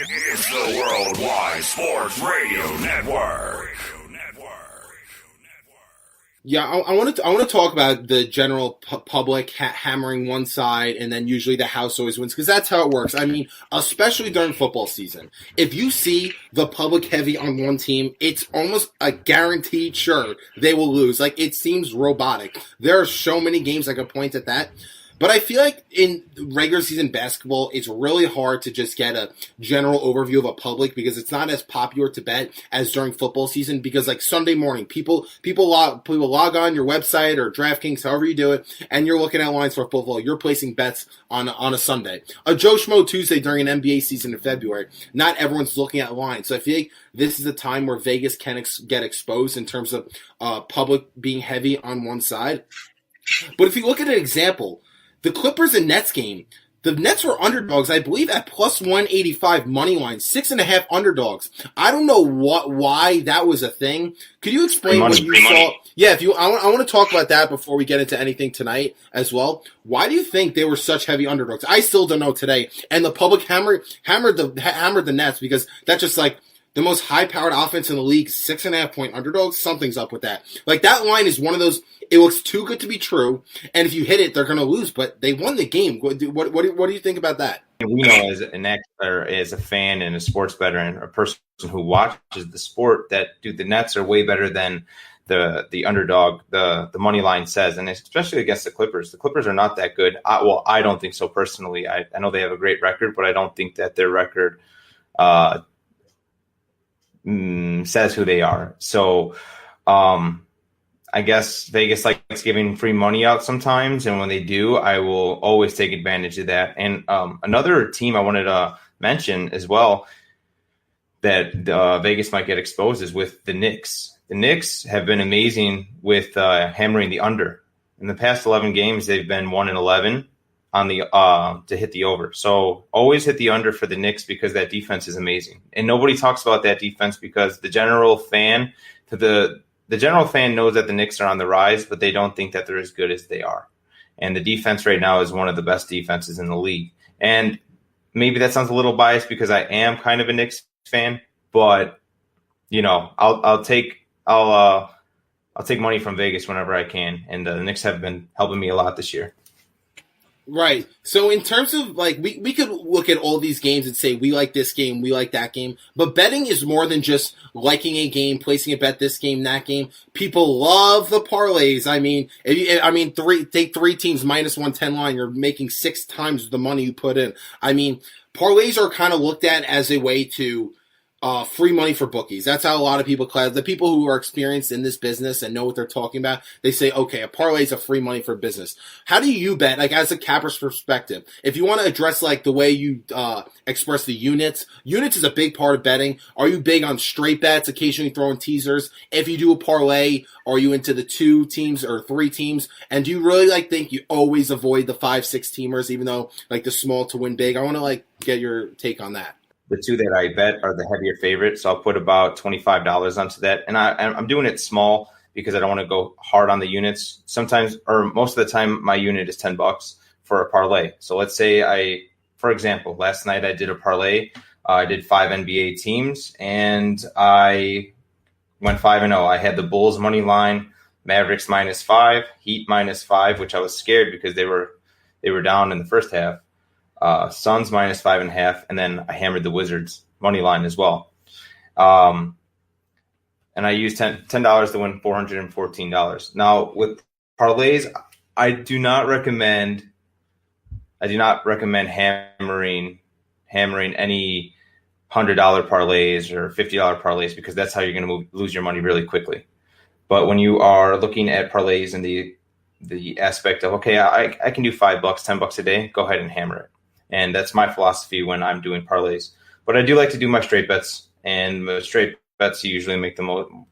It's the Worldwide Sports Radio Network. Yeah, I want to talk about the general public hammering one side, and then usually the house always wins, because that's how it works. I mean, especially during football season. If you see the public heavy on one team, it's almost a guaranteed sure they will lose. Like, it seems robotic. There are so many games I could point at that. But I feel like in regular season basketball, it's really hard to just get a general overview of a public, because it's not as popular to bet as during football season. Because like Sunday morning, people log on your website or DraftKings, however you do it, and you're looking at lines for football. You're placing bets on a Sunday. A Joe Schmo Tuesday during an NBA season in February, not everyone's looking at lines. So I feel like this is a time where Vegas can get exposed in terms of public being heavy on one side. But if you look at an example, the Clippers and Nets game, the Nets were underdogs, I believe, at plus 185 money line, 6.5 underdogs. I don't know why that was a thing. Could you explain what you saw? Yeah, I want to talk about that before we get into anything tonight as well. Why do you think they were such heavy underdogs? I still don't know today. And the public hammered the Nets, because that's just like the most high-powered offense in the league, 6.5 point underdogs. Something's up with that. Like, that line is one of those. It looks too good to be true, and if you hit it, they're going to lose. But they won the game. What do you think about that? We know as an actor, as a fan and a sports bettor and a person who watches the sport, that the Nets are way better than the underdog, the money line says, and especially against the Clippers. The Clippers are not that good. I don't think so personally. I know they have a great record, but I don't think that their record says who they are. So, I guess Vegas likes giving free money out sometimes, and when they do, I will always take advantage of that. And another team I wanted to mention as well that Vegas might get exposed is with the Knicks. The Knicks have been amazing with hammering the under. In the past 11 games, they've been 1-11 on the to hit the over. So always hit the under for the Knicks, because that defense is amazing. And nobody talks about that defense, because the general fan knows that the Knicks are on the rise, but they don't think that they're as good as they are. And the defense right now is one of the best defenses in the league. And maybe that sounds a little biased, because I am kind of a Knicks fan, but I'll take money from Vegas whenever I can. And the Knicks have been helping me a lot this year. Right. So in terms of, like, we could look at all these games and say, we like this game, we like that game. But betting is more than just liking a game, placing a bet this game, that game. People love the parlays. I mean, take three teams minus 110 line, you're making 6 times the money you put in. I mean, parlays are kind of looked at as a way to free money for bookies. That's how a lot of people class. The people who are experienced in this business and know what they're talking about, they say, okay, a parlay is a free money for business. How do you bet, like, as a capper's perspective? If you want to address, like, the way you express the units is a big part of betting. Are you big on straight bets, occasionally throwing teasers? If you do a parlay, are you into the 2 teams or 3 teams? And do you really, think you always avoid the 5-6 teamers, even though, the small to win big? I want to, get your take on that. The 2 that I bet are the heavier favorites, so I'll put about $25 onto that. And I'm doing it small because I don't want to go hard on the units. Sometimes, or most of the time, my unit is $10 for a parlay. So let's say for example, last night I did a parlay. I did 5 NBA teams, and I went 5-0. I had the Bulls money line, Mavericks -5, Heat -5, which I was scared because they were down in the first half. Suns -5.5, and then I hammered the Wizards money line as well. And I used $10 to win $414. Now with parlays, I do not recommend hammering any $100 parlays or $50 parlays, because that's how you're going to lose your money really quickly. But when you are looking at parlays and the aspect of, okay, I can do $5, $10 a day, go ahead and hammer it. And that's my philosophy when I'm doing parlays. But I do like to do my straight bets, and the straight bets usually make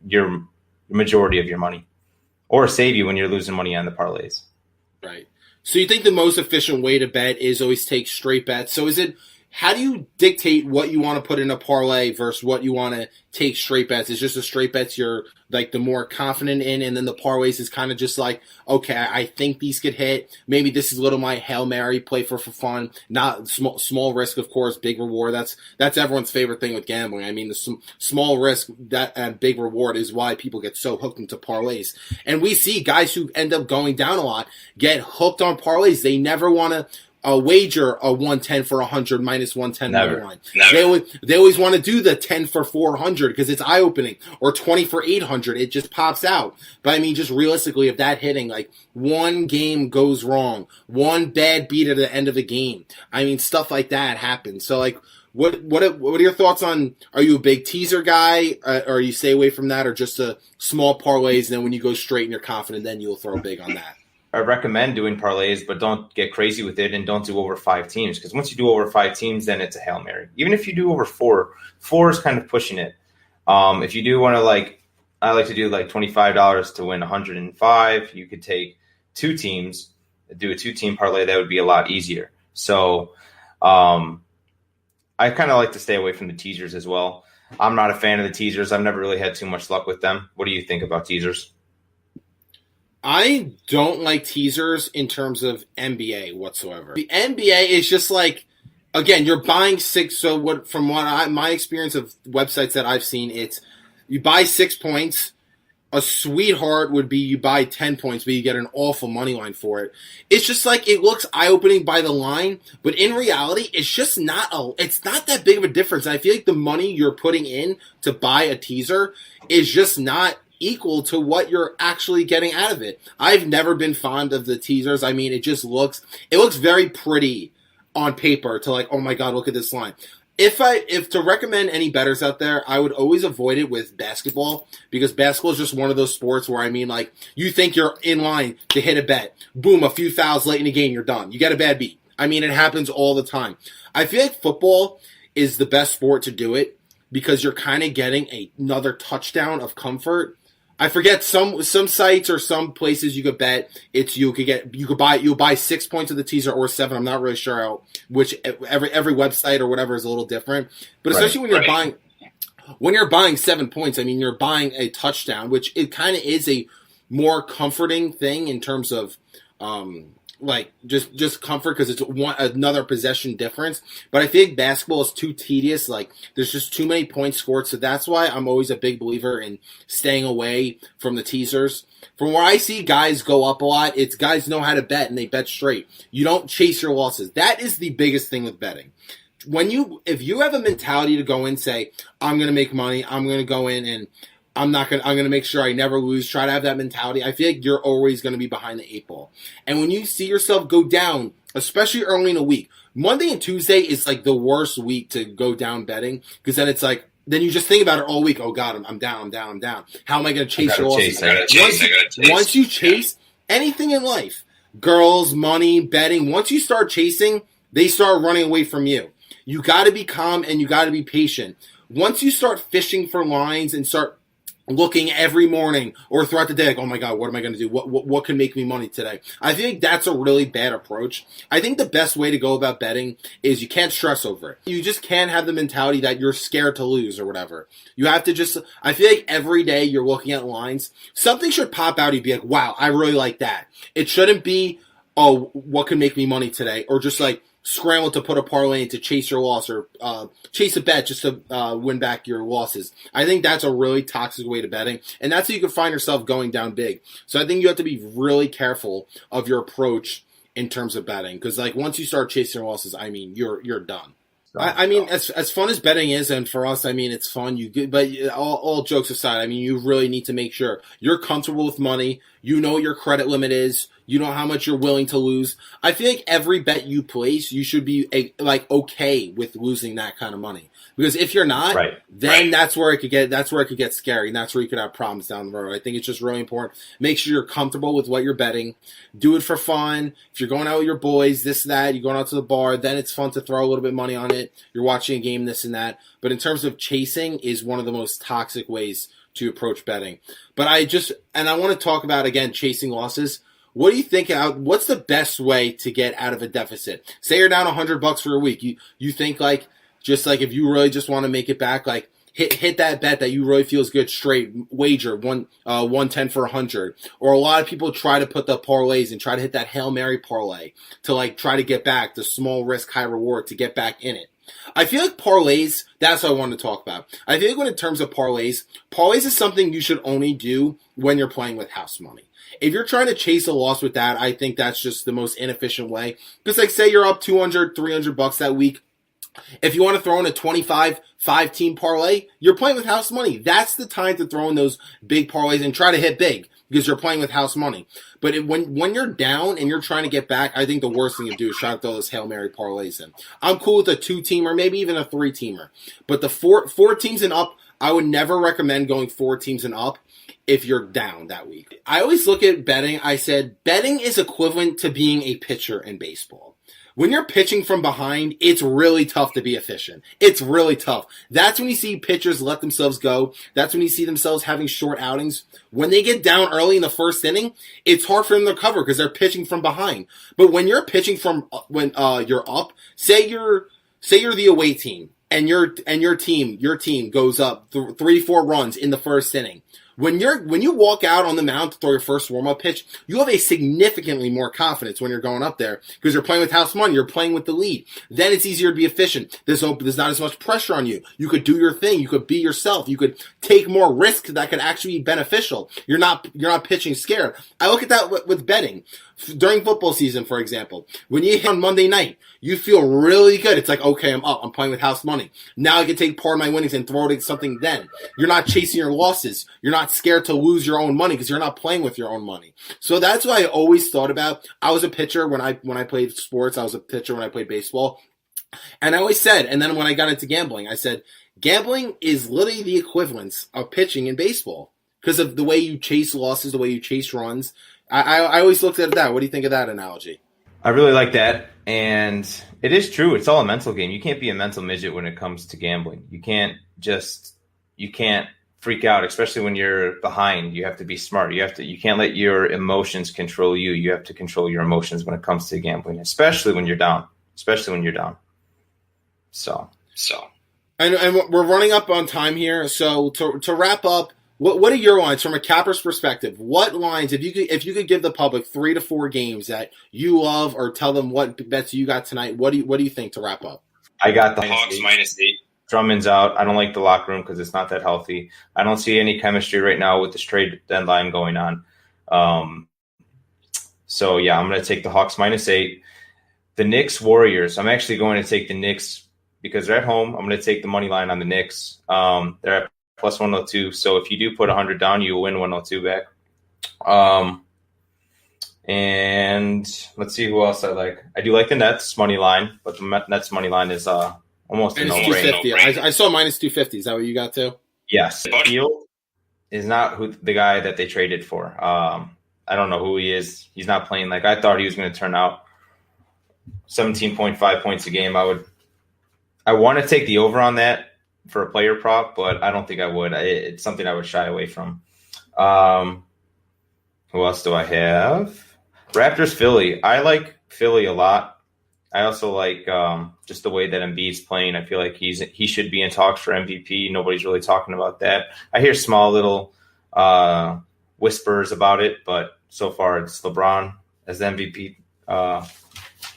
your majority of your money, or save you when you're losing money on the parlays. Right. So you think the most efficient way to bet is always take straight bets. So is it how do you dictate what you want to put in a parlay versus what you want to take straight bets? Is just a straight bets you're like the more confident in, and then the parlays is kind of just like, okay, I think these could hit. Maybe this is a little my Hail Mary play for fun. Not small risk, of course, big reward. That's everyone's favorite thing with gambling. I mean, the small risk that and big reward is why people get so hooked into parlays. And we see guys who end up going down a lot get hooked on parlays. They never want to wager a 110 for 100 minus 110 money line. They always want to do the 10 for 400 because it's eye opening, or 20 for 800. It just pops out. But I mean, just realistically, if that hitting, like one game goes wrong, one bad beat at the end of the game, I mean, stuff like that happens. So like, what are your thoughts on? Are you a big teaser guy, or you stay away from that, or just a small parlays? And then when you go straight and you're confident, then you'll throw big on that. I recommend doing parlays, but don't get crazy with it and don't do over 5 teams, because once you do over 5 teams, then it's a Hail Mary. Even if you do over 4 is kind of pushing it. If you do want to, I like to do like $25 to win 105. You could take 2 teams, do a 2-team parlay. That would be a lot easier. So I kind of like to stay away from the teasers as well. I'm not a fan of the teasers. I've never really had too much luck with them. What do you think about teasers? I don't like teasers in terms of NBA whatsoever. The NBA is just like, again, you're buying 6. So my experience of websites that I've seen, it's you buy 6 points. A sweetheart would be you buy 10 points, but you get an awful money line for it. It's just like, it looks eye-opening by the line, but in reality, it's just it's not that big of a difference. I feel like the money you're putting in to buy a teaser is just not equal to what you're actually getting out of it. I've never been fond of the teasers. I mean, it looks very pretty on paper to like, oh my God, look at this line. If to recommend any bettors out there, I would always avoid it with basketball, because basketball is just one of those sports where, I mean, like, you think you're in line to hit a bet. Boom, a few fouls late in the game, you're done. You get a bad beat. I mean, it happens all the time. I feel like football is the best sport to do it, because you're kind of getting another touchdown of comfort. I forget some sites or some places you could bet you'll buy 6 points of the teaser or 7. I'm not really sure how, which every website or whatever is a little different. But especially when you're buying 7 points, I mean, you're buying a touchdown, which it kind of is a more comforting thing in terms of like just comfort, because it's another possession difference. But I think basketball is too tedious. Like, there's just too many points scored. So that's why I'm always a big believer in staying away from the teasers. From where I see guys go up a lot, it's guys know how to bet and they bet straight. You don't chase your losses. That is the biggest thing with betting. If you have a mentality to go in and say, I'm going to make money, I'm going to go in and I'm going to make sure I never lose, try to have that mentality, I feel like you're always going to be behind the 8 ball. And when you see yourself go down, especially early in a week, Monday and Tuesday is like the worst week to go down betting, because then it's like, then you just think about it all week. Oh God, I'm down. How am I going to chase your losses? Once you chase anything in life, girls, money, betting, once you start chasing, they start running away from you. You got to be calm and you got to be patient. Once you start fishing for lines and start looking every morning or throughout the day, like, oh my God, what am I going to do? What can make me money today? I think that's a really bad approach. I think the best way to go about betting is you can't stress over it. You just can't have the mentality that you're scared to lose or whatever. You have to I feel like every day you're looking at lines, something should pop out. You'd be like, wow, I really like that. It shouldn't be, oh, what can make me money today? Or just like, scramble to put a parlay in to chase your loss, or chase a bet just to win back your losses. I think that's a really toxic way to betting, and that's how you can find yourself going down big. So I think you have to be really careful of your approach in terms of betting, because like once you start chasing your losses, I mean, you're done. I mean, as fun as betting is, and for us, I mean, it's fun. But all jokes aside, I mean, you really need to make sure you're comfortable with money. You know what your credit limit is. You know how much you're willing to lose. I feel like every bet you place, you should be okay with losing that kind of money. Because if you're not, then that's where it could get scary, and that's where you could have problems down the road. I think it's just really important. Make sure you're comfortable with what you're betting. Do it for fun. If you're going out with your boys, this, that, you're going out to the bar, then it's fun to throw a little bit of money on it. You're watching a game, this and that. But in terms of chasing is one of the most toxic ways to approach betting. But I want to talk about, again, chasing losses. what do you think? What's the best way to get out of a deficit? Say you're down $100 for a week. You think like just like if you really just want to make it back, like hit that bet that you really feel is good straight wager 110 for 100. Or a lot of people try to put the parlays and try to hit that Hail Mary parlay to like try to get back the small risk high reward to get back in it. I feel like parlays, that's what I want to talk about. I feel like when in terms of parlays is something you should only do when you're playing with house money. If you're trying to chase a loss with that, I think that's just the most inefficient way. Because like say you're up 200, $300 that week. If you want to throw in a 25 5-team parlay, you're playing with house money. That's the time to throw in those big parlays and try to hit big because you're playing with house money. But when you're down and you're trying to get back, I think the worst thing to do is try to throw those Hail Mary parlays in. I'm cool with a 2-teamer, maybe even a 3-teamer. But the four teams and up, I would never recommend going 4 teams and up if you're down that week. I always look at betting. I said betting is equivalent to being a pitcher in baseball. When you're pitching from behind, it's really tough to be efficient. It's really tough. That's when you see pitchers let themselves go. That's when you see themselves having short outings. When they get down early in the first inning, it's hard for them to recover because they're pitching from behind. But when you're pitching from when you're up, say you're the away team and your team goes up 3-4 runs in the first inning. When you walk out on the mound to throw your first warm-up pitch, you have a significantly more confidence when you're going up there because you're playing with house money. You're playing with the lead. Then it's easier to be efficient. There's not as much pressure on you. You could do your thing. You could be yourself. You could take more risks that could actually be beneficial. You're not pitching scared. I look at that with betting. During football season, for example, when you hit on Monday night, you feel really good. It's like, okay, I'm up. I'm playing with house money. Now I can take part of my winnings and throw it at something then. You're not chasing your losses. You're not scared to lose your own money because you're not playing with your own money. So that's what I always thought about. I was a pitcher when I played sports. I was a pitcher when I played baseball. And I always said, and then when I got into gambling, I said, gambling is literally the equivalence of pitching in baseball because of the way you chase losses, the way you chase runs. I always looked at that. What do you think of that analogy? I really like that. And it is true. It's all a mental game. You can't be a mental midget when it comes to gambling. You can't freak out, especially when you're behind. You have to be smart. You can't let your emotions control you. You have to control your emotions when it comes to gambling, especially when you're down. So. And we're running up on time here. So to wrap up, what are your lines from a capper's perspective? What lines, if you could give the public 3 to 4 games that you love, or tell them what bets you got tonight, what do you think to wrap up? I got the Hawks -8. Drummond's out. I don't like the locker room because it's not that healthy. I don't see any chemistry right now with this trade deadline going on. So yeah, I'm going to take the Hawks -8. The Knicks Warriors. I'm actually going to take the Knicks because they're at home. I'm going to take the money line on the Knicks. They're at plus 102. So if you do put 100 down, you will win 102 back. And let's see who else I like. I do like the Nets money line, but the Nets money line is almost a no-brainer. I saw -250. Is that what you got too? Yes. Field is not the guy that they traded for. I don't know who he is. He's not playing like I thought he was going to turn out. 17.5 points a game. I want to take the over on that for a player prop, but I don't think I would. It's something I would shy away from. Who else do I have? Raptors Philly. I like Philly a lot. I also like just the way that Embiid's playing. I feel like he should be in talks for MVP. Nobody's really talking about that. I hear small little whispers about it, but so far it's LeBron as the MVP. I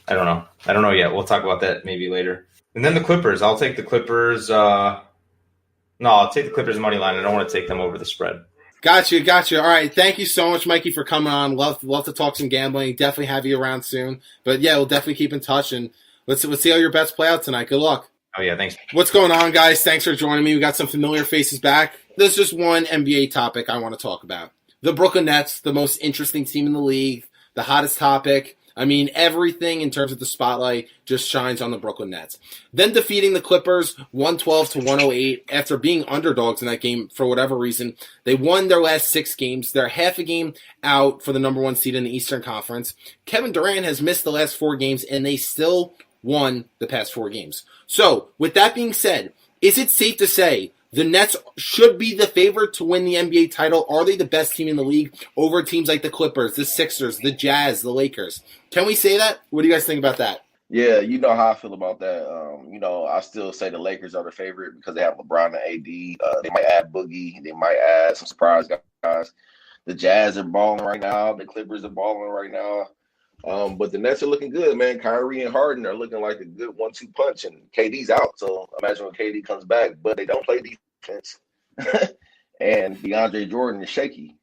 don't know yet. We'll talk about that maybe later. And then the Clippers. I'll take the Clippers. I'll take the Clippers money line. I don't want to take them over the spread. Got you. All right. Thank you so much, Mikey, for coming on. Love to talk some gambling. Definitely have you around soon. But yeah, we'll definitely keep in touch, and let's see how your bets play out tonight. Good luck. Oh yeah, thanks. What's going on, guys? Thanks for joining me. We got some familiar faces back. There's just one NBA topic I want to talk about. The Brooklyn Nets, the most interesting team in the league, the hottest topic. I mean, everything in terms of the spotlight just shines on the Brooklyn Nets. Then defeating the Clippers 112-108 after being underdogs in that game for whatever reason. They won their last 6 games. They're half a game out for the number 1 seed in the Eastern Conference. Kevin Durant has missed the last 4 games, and they still won the past 4 games. So, with that being said, is it safe to say The Nets should be the favorite to win the NBA title. Are they the best team in the league over teams like the Clippers, the Sixers, the Jazz, the Lakers? Can we say that? What do you guys think about that? Yeah, you know how I feel about that. I still say the Lakers are the favorite because they have LeBron and AD. They might add Boogie. They might add some surprise guys. The Jazz are balling right now. The Clippers are balling right now. But the Nets are looking good, man. Kyrie and Harden are looking like a good 1-2 punch, and KD's out. So imagine when KD comes back, but they don't play defense. And DeAndre Jordan is shaky.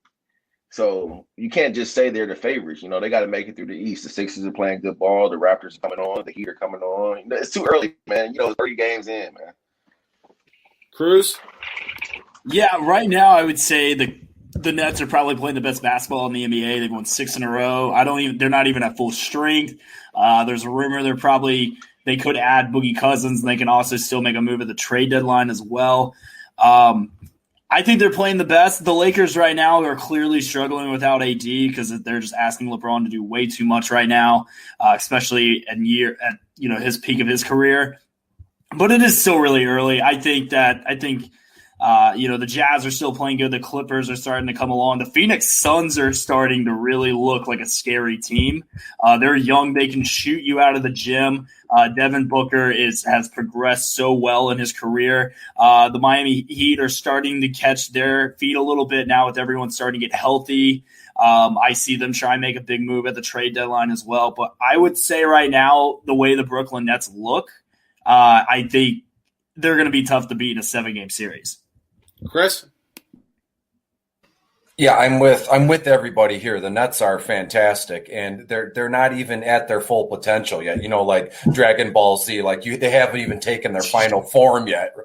So you can't just say they're the favorites. They got to make it through the East. The Sixers are playing good ball. The Raptors are coming on. The Heat are coming on. It's too early, man. It's 30 games in, man. Cruz? Yeah, right now I would say the Nets are probably playing the best basketball in the NBA. They've won 6 in a row. They're not even at full strength. There's a rumor they could add Boogie Cousins, and they can also still make a move at the trade deadline as well. I think they're playing the best. The Lakers right now are clearly struggling without AD because they're just asking LeBron to do way too much right now, especially at his peak of his career. But it is still really early. I think the Jazz are still playing good. The Clippers are starting to come along. The Phoenix Suns are starting to really look like a scary team. They're young. They can shoot you out of the gym. Devin Booker has progressed so well in his career. The Miami Heat are starting to catch their feet a little bit now with everyone starting to get healthy. I see them try and make a big move at the trade deadline as well. But I would say right now, the way the Brooklyn Nets look, I think they're going to be tough to beat in a 7-game series. Chris? Yeah, I'm with everybody here. The Nets are fantastic, and they're not even at their full potential yet. Like Dragon Ball Z, they haven't even taken their final form yet.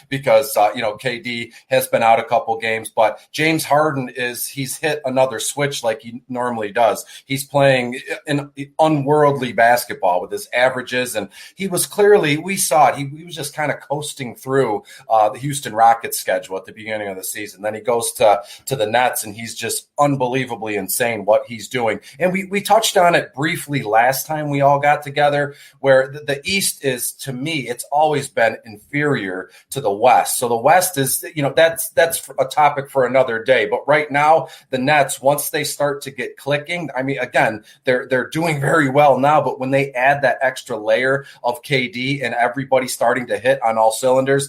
Because KD has been out a couple games, but James Harden he's hit another switch like he normally does. He's playing an unworldly basketball with his averages, and we saw it. He was just kind of coasting through the Houston Rockets schedule at the beginning of the season. Then he goes to the Nets. And he's just unbelievably insane what he's doing. And we touched on it briefly last time we all got together, where the East is, to me, it's always been inferior to the West. So the West is, that's a topic for another day. But right now, the Nets, once they start to get clicking, I mean, again, they're doing very well now. But when they add that extra layer of KD and everybody starting to hit on all cylinders,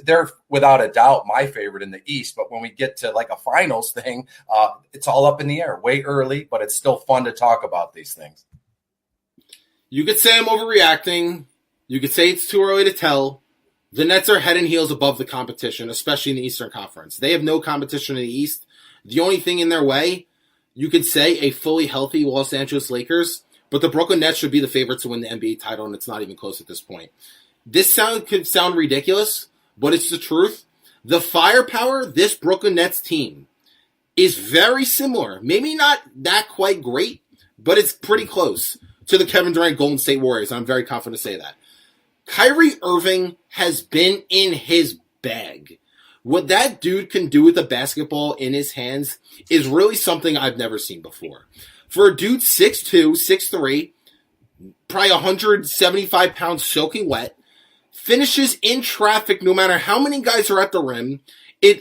they're without a doubt my favorite in the East. But when we get to like a finals thing, it's all up in the air, way early, but it's still fun to talk about these things. You could say I'm overreacting. You could say it's too early to tell. The Nets are head and heels above the competition, especially in the Eastern Conference. They have no competition in the East. The only thing in their way, you could say a fully healthy Los Angeles Lakers, but the Brooklyn Nets should be the favorites to win the NBA title, and it's not even close at this point. This could sound ridiculous, but it's the truth. The firepower, this Brooklyn Nets team is very similar. Maybe not that quite great, but it's pretty close to the Kevin Durant Golden State Warriors. I'm very confident to say that. Kyrie Irving has been in his bag. What that dude can do with the basketball in his hands is really something I've never seen before. For a dude 6'2", 6'3", probably 175 pounds soaking wet, finishes in traffic no matter how many guys are at the rim.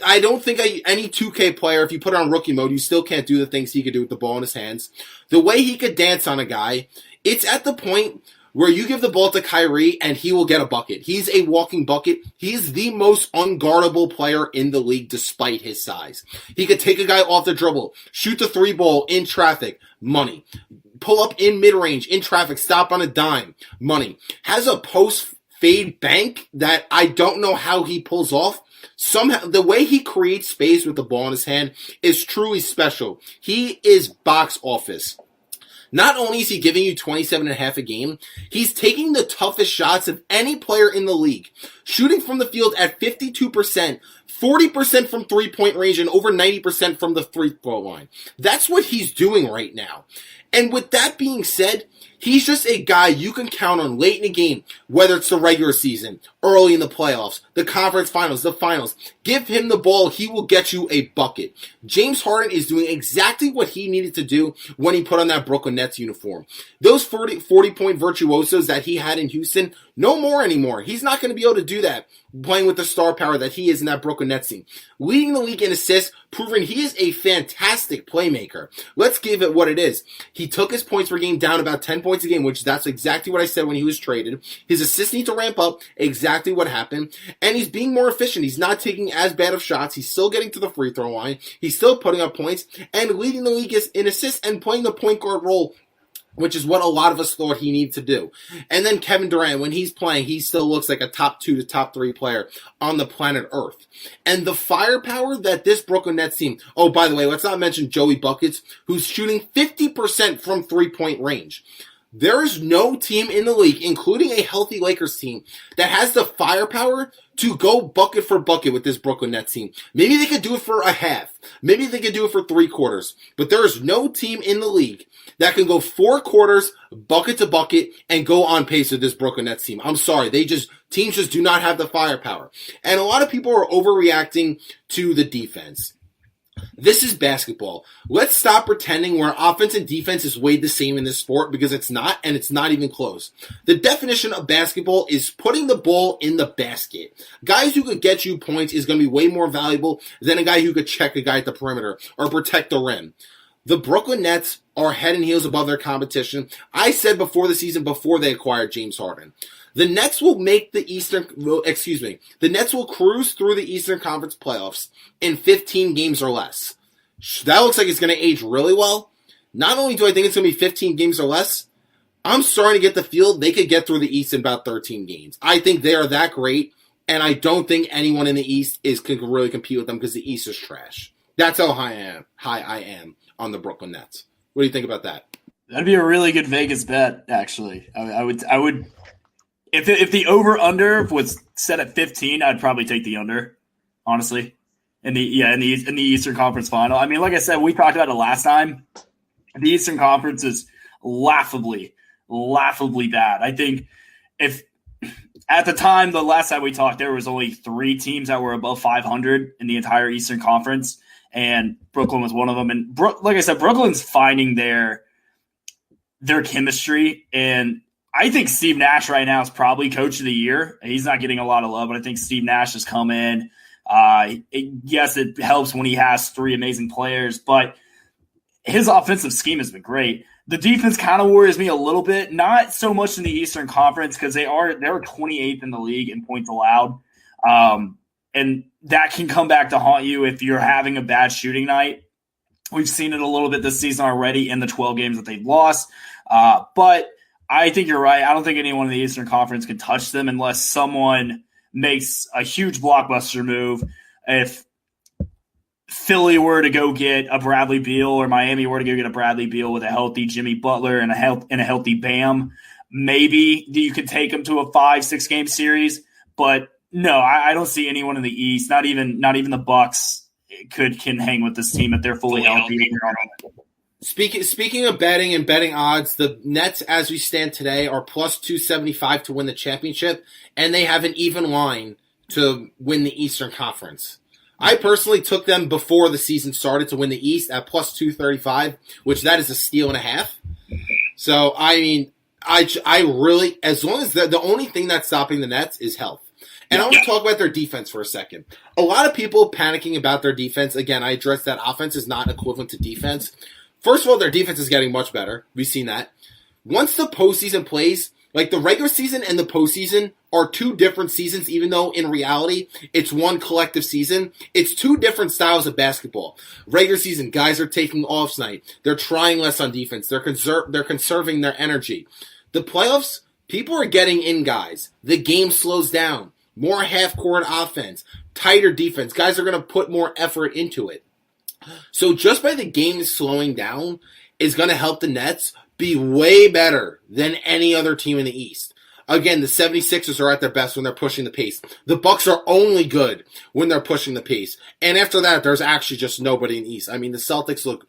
I don't think any 2K player, if you put it on rookie mode, you still can't do the things he could do with the ball in his hands. The way he could dance on a guy, it's at the point where you give the ball to Kyrie and he will get a bucket. He's a walking bucket. He's the most unguardable player in the league despite his size. He could take a guy off the dribble, shoot the 3-ball in traffic, money. Pull up in mid-range, in traffic, stop on a dime, money. Has a post-fade bank that I don't know how he pulls off. Somehow, the way he creates space with the ball in his hand is truly special. He is box office. Not only is he giving you 27.5 a game, he's taking the toughest shots of any player in the league. Shooting from the field at 52%, 40% from three-point range, and over 90% from the free throw line. That's what he's doing right now. And with that being said, He's just a guy you can count on late in the game, whether it's the regular season, early in the playoffs, the conference finals, the finals. Give him the ball, he will get you a bucket. James Harden is doing exactly what he needed to do when he put on that Brooklyn Nets uniform. Those 40-point virtuosos that he had in Houston, no more anymore. He's not going to be able to do that playing with the star power that he is in that Brooklyn Nets team. Leading the league in assists, proving he is a fantastic playmaker. Let's give it what it is. He took his points per game down about 10 points a game, which that's exactly what I said when he was traded. His assists need to ramp up, exactly what happened. And he's being more efficient. He's not taking as bad of shots. He's still getting to the free throw line. He's still putting up points and leading the league in assists and playing the point guard role, which is what a lot of us thought he needed to do. And then Kevin Durant, when he's playing, he still looks like a top 2 to top 3 player on the planet Earth. And the firepower that this Brooklyn Nets team, oh, by the way, let's not mention Joey Buckets, who's shooting 50% from 3-point range. There is no team in the league, including a healthy Lakers team, that has the firepower to go bucket for bucket with this Brooklyn Nets team. Maybe they could do it for a half. Maybe they could do it for 3 quarters. But there is no team in the league that can go 4 quarters, bucket to bucket, and go on pace with this Brooklyn Nets team. I'm sorry. Teams just do not have the firepower. And a lot of people are overreacting to the defense. This is basketball. Let's stop pretending where offense and defense is weighed the same in this sport, because it's not, and it's not even close. The definition of basketball is putting the ball in the basket. Guys who could get you points is going to be way more valuable than a guy who could check a guy at the perimeter or protect the rim. The Brooklyn Nets are head and heels above their competition. I said before the season, before they acquired James Harden, the Nets will the Nets will cruise through the Eastern Conference playoffs in 15 games or less. That looks like it's going to age really well. Not only do I think it's going to be 15 games or less, I'm starting to get the feel they could get through the East in about 13 games. I think they are that great, and I don't think anyone in the East can really compete with them because the East is trash. That's how high I am on the Brooklyn Nets. What do you think about that? That'd be a really good Vegas bet, actually. I would. If the over-under was set at 15, I'd probably take the under, honestly, in the Eastern Conference Final. I mean, like I said, we talked about it last time. The Eastern Conference is laughably bad. I think if at the time, the last time we talked, there was only 3 teams that were above 500 in the entire Eastern Conference, and Brooklyn was one of them. And like I said, Brooklyn's finding their chemistry, and I think Steve Nash right now is probably coach of the year. He's not getting a lot of love, but I think Steve Nash has come in. Yes, it helps when he has 3 amazing players, but his offensive scheme has been great. The defense kind of worries me a little bit, not so much in the Eastern Conference because they're 28th in the league in points allowed. And that can come back to haunt you if you're having a bad shooting night. We've seen it a little bit this season already in the 12 games that they've lost. But I think you're right. I don't think anyone in the Eastern Conference can touch them unless someone makes a huge blockbuster move. If Philly were to go get a Bradley Beal or Miami were to go get a Bradley Beal with a healthy Jimmy Butler and a healthy Bam, maybe you could take them to a 5-6 game series. But no, I don't see anyone in the East, not even the Bucks, can hang with this team if they're fully healthy. Speaking of betting and betting odds, the Nets, as we stand today, are plus 275 to win the championship, and they have an even line to win the Eastern Conference. I personally took them before the season started to win the East at plus 235, which that is a steal and a half. So, I mean, I really, as long as the only thing that's stopping the Nets is health. And I want to talk about their defense for a second. A lot of people panicking about their defense. Again, I addressed that offense is not equivalent to defense. First of all, their defense is getting much better. We've seen that. Once the postseason plays, like the regular season and the postseason are 2 different seasons, even though in reality it's one collective season. It's 2 different styles of basketball. Regular season, guys are taking off night. They're trying less on defense. They're conserving their energy. The playoffs, people are getting in guys. The game slows down. More half-court offense. Tighter defense. Guys are going to put more effort into it. So just by the game slowing down is going to help the Nets be way better than any other team in the East. Again, the 76ers are at their best when they're pushing the pace. The Bucks are only good when they're pushing the pace. And after that, there's actually just nobody in the East. I mean, the Celtics look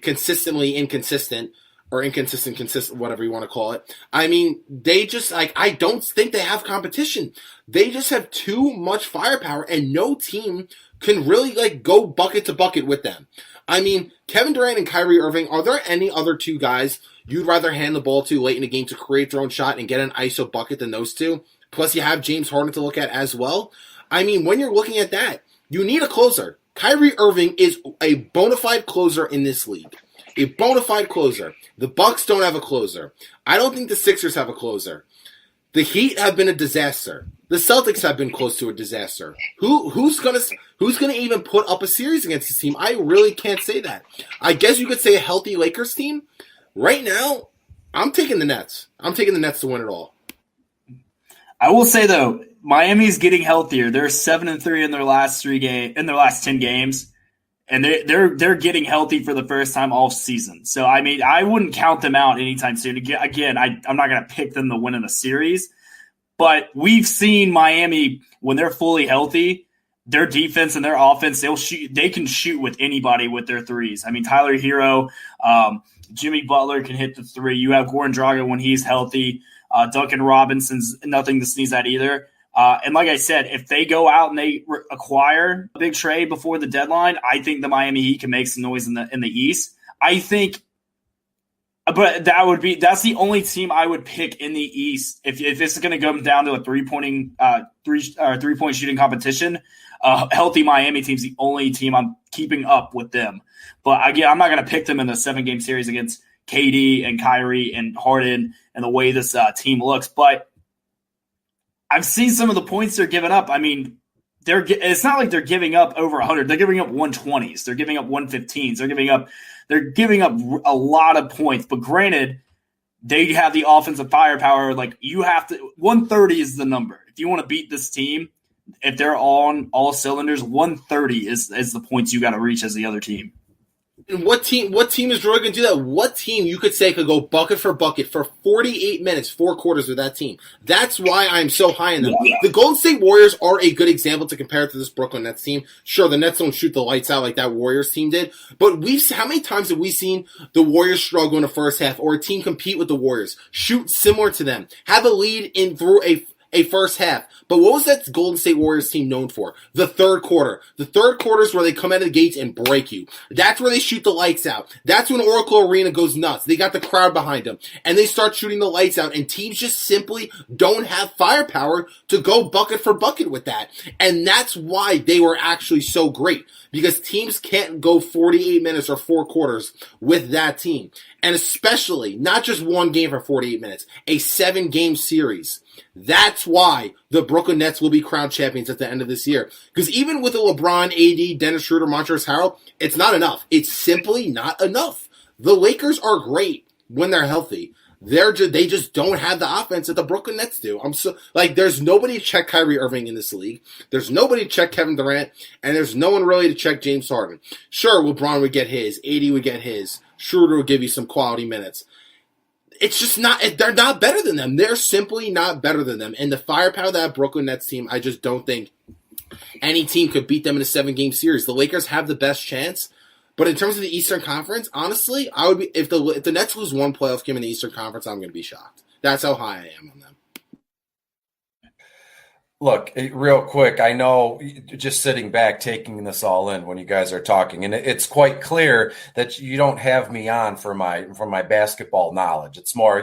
consistently inconsistent. or inconsistent, consistent, whatever you want to call it. I mean, they just, like, I don't think they have competition. They just have too much firepower, and no team can really, like, go bucket to bucket with them. I mean, Kevin Durant and Kyrie Irving, are there any other two guys you'd rather hand the ball to late in the game to create their own shot and get an ISO bucket than those two? Plus, you have James Harden to look at as well. I mean, when you're looking at that, you need a closer. Kyrie Irving is a bona fide closer in this league. A bona fide closer. The Bucks don't have a closer. I don't think the Sixers have a closer. The Heat have been a disaster. The Celtics have been close to a disaster. Who's gonna even put up a series against this team? I really can't say that. I guess you could say a healthy Lakers team. Right now, I'm taking the Nets. I'm taking the Nets to win it all. I will say though, Miami's getting healthier. They're 7-3 in their last 10 games. And they're getting healthy for the first time all season. So, I mean, I wouldn't count them out anytime soon. Again, I'm not going to pick them to win in a series. But we've seen Miami, when they're fully healthy, their defense and their offense, they can shoot with anybody with their threes. I mean, Tyler Hero, Jimmy Butler can hit the three. You have Goran Dragic when he's healthy. Duncan Robinson's nothing to sneeze at either. And like I said, if they go out and they acquire a big trade before the deadline, I think the Miami Heat can make some noise in the East. I think, but that's the only team I would pick in the East if this is going to come down to a three-point shooting competition. Healthy Miami team's the only team I'm keeping up with them. But again, I'm not going to pick them in the 7-game series against KD and Kyrie and Harden and the way this team looks, but I've seen some of the points they're giving up. I mean, it's not like they're giving up over 100. They're giving up 120s. They're giving up 115s. They're giving up a lot of points. But granted, they have the offensive firepower. Like, you have to – 130 is the number. If you want to beat this team, if they're on all cylinders, 130 is the points you got to reach as the other team. And what team is really going to do that? What team you could say could go bucket for bucket for 48 minutes, 4 quarters with that team? That's why I'm so high in them. Yeah. The Golden State Warriors are a good example to compare to this Brooklyn Nets team. Sure, the Nets don't shoot the lights out like that Warriors team did, but how many times have we seen the Warriors struggle in the first half, or a team compete with the Warriors, shoot similar to them, have a lead in through a first half? But what was that Golden State Warriors team known for? The third quarter. The third quarter is where they come out of the gates and break you. That's where they shoot the lights out. That's when Oracle Arena goes nuts. They got the crowd behind them, and they start shooting the lights out, and teams just simply don't have firepower to go bucket for bucket with that. And that's why they were actually so great, because teams can't go 48 minutes or 4 quarters with that team. And especially, not just one game for 48 minutes, a 7-game series. That's why the Brooklyn Nets will be crowned champions at the end of this year. Because even with a LeBron, AD, Dennis Schroeder, Montrezl Harrell, it's not enough. It's simply not enough. The Lakers are great when they're healthy. They just don't have the offense that the Brooklyn Nets do. There's nobody to check Kyrie Irving in this league. There's nobody to check Kevin Durant, and there's no one really to check James Harden. Sure, LeBron would get his, AD would get his, Schroeder will give you some quality minutes. It's just not, they're not better than them. They're simply not better than them. And the firepower of that Brooklyn Nets team, I just don't think any team could beat them in a 7-game series. The Lakers have the best chance, but in terms of the Eastern Conference, honestly, I would be, if the Nets lose one playoff game in the Eastern Conference, I'm going to be shocked. That's how high I am on them. Look, real quick, I know just sitting back, taking this all in when you guys are talking, and it's quite clear that you don't have me on for my basketball knowledge. It's more,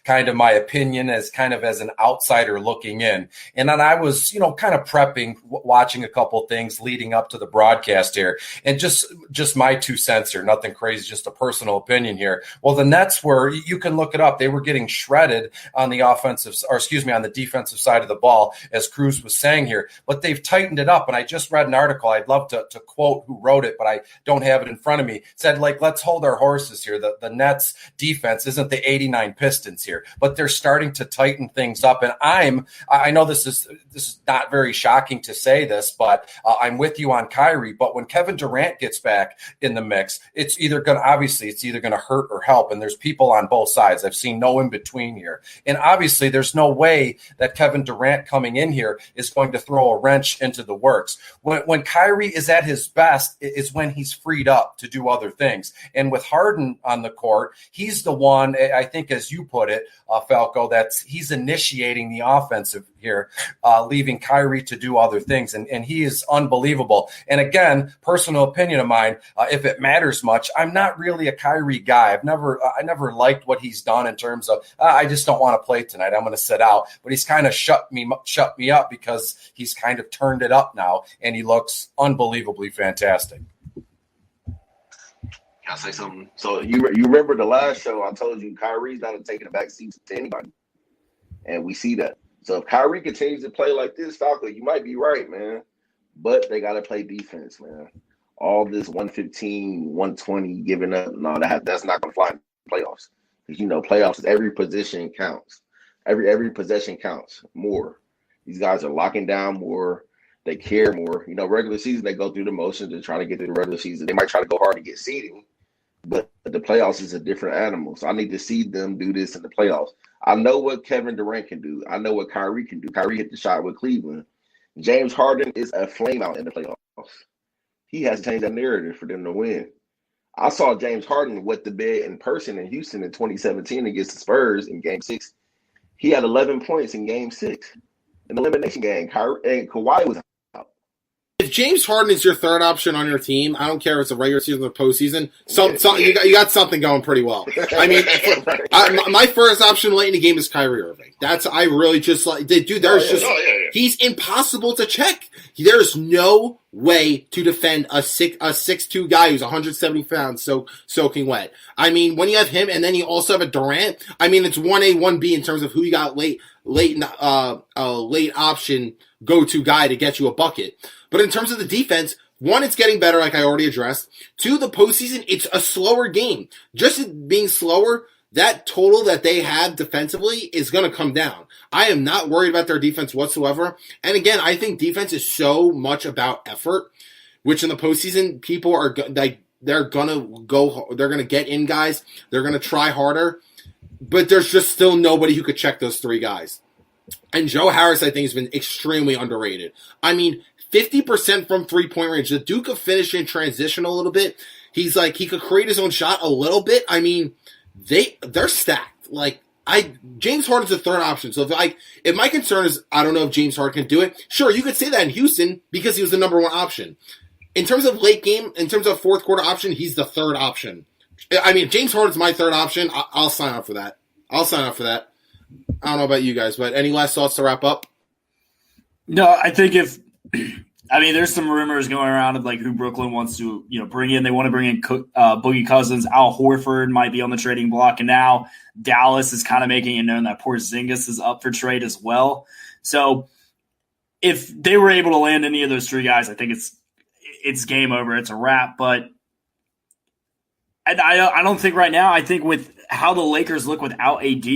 kind of my opinion as an outsider looking in. And then I was, kind of prepping, watching a couple things leading up to the broadcast here, and just my 2 cents here, nothing crazy, just a personal opinion here. Well, the Nets were, you can look it up, they were getting shredded on the on the defensive side of the ball, as Cruz was saying here, but they've tightened it up. And I just read an article. I'd love to quote who wrote it, but I don't have it in front of me. It said, let's hold our horses here. The Nets defense isn't the 89 Pistons here, but they're starting to tighten things up. And I know this is not very shocking to say this, but I'm with you on Kyrie. But when Kevin Durant gets back in the mix, it's either going to hurt or help. And there's people on both sides. I've seen no in between here. And obviously there's no way that Kevin Durant coming in here here is going to throw a wrench into the works. When Kyrie is at his best is when he's freed up to do other things. And with Harden on the court, he's the one, I think, as you put it, Falco, he's initiating the offensive here, leaving Kyrie to do other things. And he is unbelievable. And again, personal opinion of mine, if it matters much, I'm not really a Kyrie guy. I never liked what he's done in terms of, I just don't want to play tonight. I'm going to sit out. But he's kind of shut me up because he's kind of turned it up now, and he looks unbelievably fantastic. Can I say something? So you remember the last show I told you Kyrie's not taking a back seat to anybody, and we see that. So if Kyrie continues to play like this, Falco, you might be right, man. But they got to play defense, man. All this 115, 120 giving up, no, that's not going to fly in playoffs. Because, playoffs, every position counts. Every possession counts more. These guys are locking down more. They care more. Regular season, they go through the motions to try to get through the regular season. They might try to go hard to get seeding, but the playoffs is a different animal. So I need to see them do this in the playoffs. I know what Kevin Durant can do. I know what Kyrie can do. Kyrie hit the shot with Cleveland. James Harden is a flame out in the playoffs. He has to change that narrative for them to win. I saw James Harden wet the bed in person in Houston in 2017 against the Spurs in Game 6. He had 11 points in Game 6. An elimination game. Kawhi was out. If James Harden is your third option on your team, I don't care if it's a regular season or postseason, you got something going pretty well. I mean, my first option late in the game is Kyrie Irving. I really just like, dude, he's impossible to check. There's no way to defend a 6'2" guy who's 170 pounds soaking wet. I mean, when you have him and then you also have a Durant, I mean, it's 1A, 1B in terms of who you got late option go-to guy to get you a bucket. But in terms of the defense, one, it's getting better, like I already addressed. Two, the postseason, it's a slower game. Just being slower, that total that they have defensively is going to come down. I am not worried about their defense whatsoever. And again, I think defense is so much about effort, which in the postseason, people are they're going to get in guys. They're going to try harder. But there's just still nobody who could check those three guys. And Joe Harris, I think, has been extremely underrated. I mean, 50% from three-point range. The Duke of finishing transition a little bit. He could create his own shot a little bit. I mean, they're stacked. James Harden's the third option. So if my concern is I don't know if James Harden can do it, sure, you could say that in Houston because he was the number one option. In terms of late game, in terms of fourth quarter option, he's the third option. I mean, if James Harden's my third option, I'll sign up for that. I don't know about you guys, but any last thoughts to wrap up? No, I think there's some rumors going around of who Brooklyn wants to, bring in. They want to bring in Boogie Cousins. Al Horford might be on the trading block, and now Dallas is kind of making it known that Porzingis is up for trade as well. So if they were able to land any of those three guys, I think it's game over. It's a wrap. But I don't think right now. I think with how the Lakers look without AD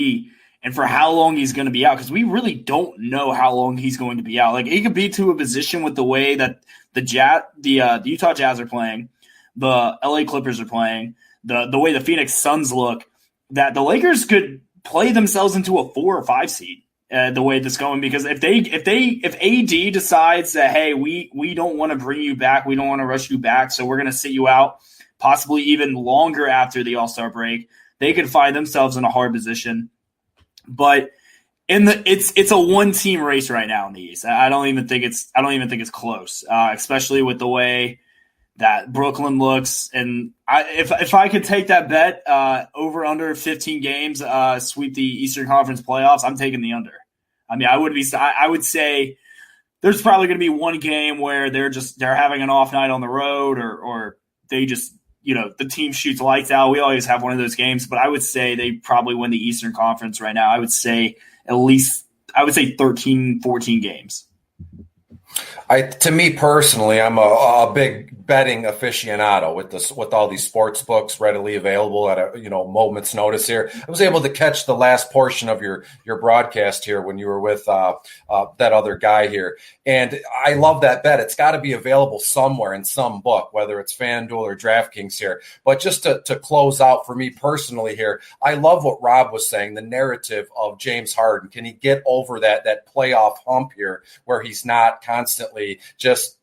and for how long he's going to be out, because we really don't know how long he's going to be out. He could be to a position with the way that the Utah Jazz are playing, the LA Clippers are playing, the way the Phoenix Suns look, that the Lakers could play themselves into a 4 or 5 seed. The way that's going, because if AD decides that, hey, we don't want to bring you back, we don't want to rush you back, so we're going to sit you out possibly even longer after the All-Star break, they could find themselves in a hard position. But it's a one-team race right now in the East. I don't even think it's close, especially with the way that Brooklyn looks. And if I could take that bet over under 15 games, sweep the Eastern Conference playoffs, I'm taking the under. I mean, I would say there's probably going to be one game where they're having an off night on the road, or they just, the team shoots lights out. We always have one of those games, but I would say they probably win the Eastern Conference right now. I would say 13, 14 games. To me personally, I'm a big betting aficionado with all these sports books readily available at a moment's notice here. I was able to catch the last portion of your broadcast here when you were with that other guy here, and I love that bet. It's got to be available somewhere in some book, whether it's FanDuel or DraftKings here. But just to close out for me personally here, I love what Rob was saying, the narrative of James Harden. Can he get over that playoff hump here where he's not constantly just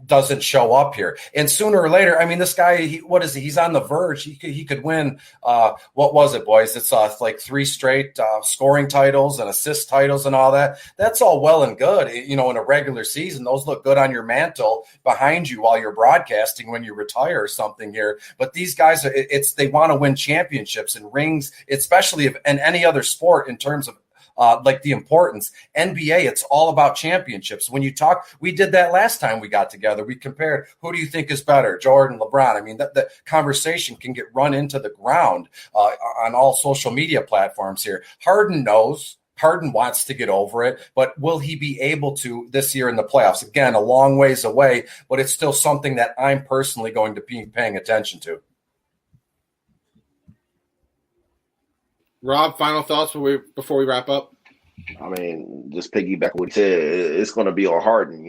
doesn't show up here? And sooner or later, I mean, this guy, he's on the verge. He could win. What was it, boys? It's like 3 straight scoring titles and assist titles and all that. That's all well and good. In a regular season, those look good on your mantle behind you while you're broadcasting when you retire or something here. But these guys, they want to win championships and rings, especially in any other sport in terms of like the importance. NBA, it's all about championships. When you talk, we did that last time we got together. We compared, who do you think is better, Jordan, LeBron? I mean, the conversation can get run into the ground on all social media platforms here. Harden knows. Harden wants to get over it, but will he be able to this year in the playoffs? Again, a long ways away, but it's still something that I'm personally going to be paying attention to. Rob, final thoughts before we wrap up? I mean, just piggyback what he said. It's going to be on Harden.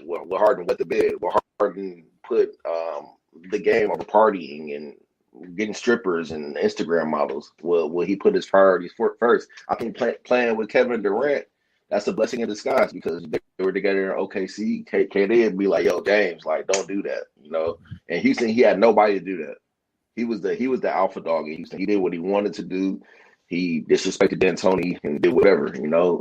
Will Harden wet the bed? Will Harden put the game over partying and getting strippers and Instagram models? Will he put his priorities first? I think playing with Kevin Durant, that's a blessing in disguise because they were together in OKC. KD would be like, "Yo, James, like, don't do that." And Houston, he had nobody to do that. He was the alpha dog in Houston. He did what he wanted to do. He disrespected D'Antoni and did whatever.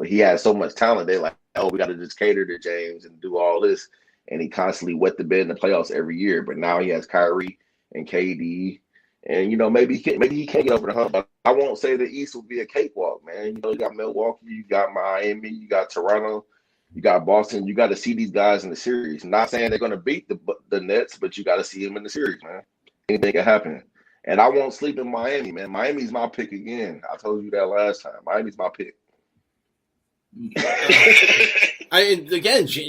He had so much talent. They're like, "Oh, we got to just cater to James and do all this." And he constantly wet the bed in the playoffs every year. But now he has Kyrie and KD, and maybe he can't get over the hump. But I won't say the East will be a cakewalk, man. You got Milwaukee, you got Miami, you got Toronto, you got Boston. You got to see these guys in the series. I'm not saying they're going to beat the Nets, but you got to see them in the series, man. Anything can happen. And I won't sleep in Miami, man. Miami's my pick again. I told you that last time. Miami's my pick.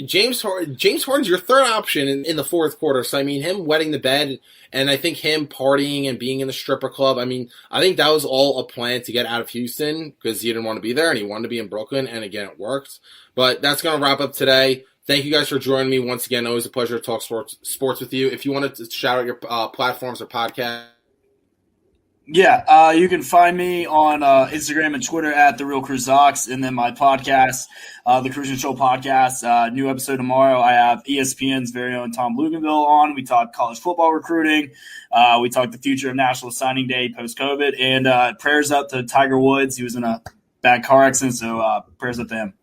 James Harden's your third option in the fourth quarter. So, I mean, him wetting the bed and I think him partying and being in the stripper club, I mean, I think that was all a plan to get out of Houston because he didn't want to be there and he wanted to be in Brooklyn. And, again, it worked. But that's going to wrap up today. Thank you guys for joining me once again. Always a pleasure to talk sports with you. If you wanted to shout out your platforms or podcasts. Yeah, you can find me on Instagram and Twitter at The Real Cruzox, and then my podcast, The Cruise Show Podcast. New episode tomorrow. I have ESPN's very own Tom Luganville on. We talk college football recruiting. We talk the future of National Signing Day post-COVID. And prayers up to Tiger Woods. He was in a bad car accident, so prayers up to him.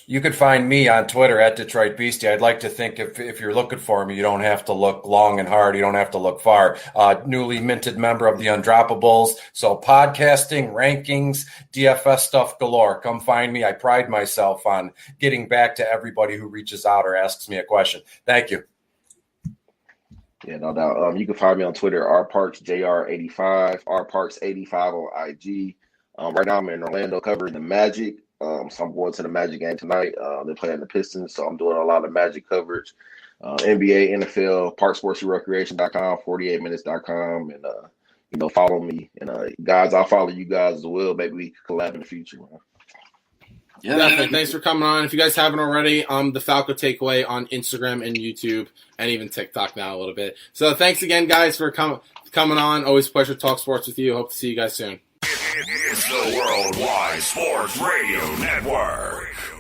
You could find me on Twitter at Detroit Beastie. I'd like to think if you're looking for me, you don't have to look long and hard. You don't have to look far. Newly minted member of the Undroppables. So podcasting, rankings, DFS stuff galore. Come find me. I pride myself on getting back to everybody who reaches out or asks me a question. Thank you. Yeah, no doubt. You can find me on Twitter, rparksjr85, rparks85 on IG. Right now I'm in Orlando covering the Magic. So I'm going to the Magic game tonight. They're playing the Pistons, so I'm doing a lot of Magic coverage. NBA, NFL, parksportsrecreation.com, 48minutes.com, and follow me. And guys, I'll follow you guys as well. Maybe we can collab in the future, man. Yeah, definitely. Thanks for coming on. If you guys haven't already, the Falco Takeaway on Instagram and YouTube and even TikTok now a little bit. So thanks again, guys, for coming on. Always a pleasure to talk sports with you. Hope to see you guys soon. It's the Worldwide Sports Radio Network.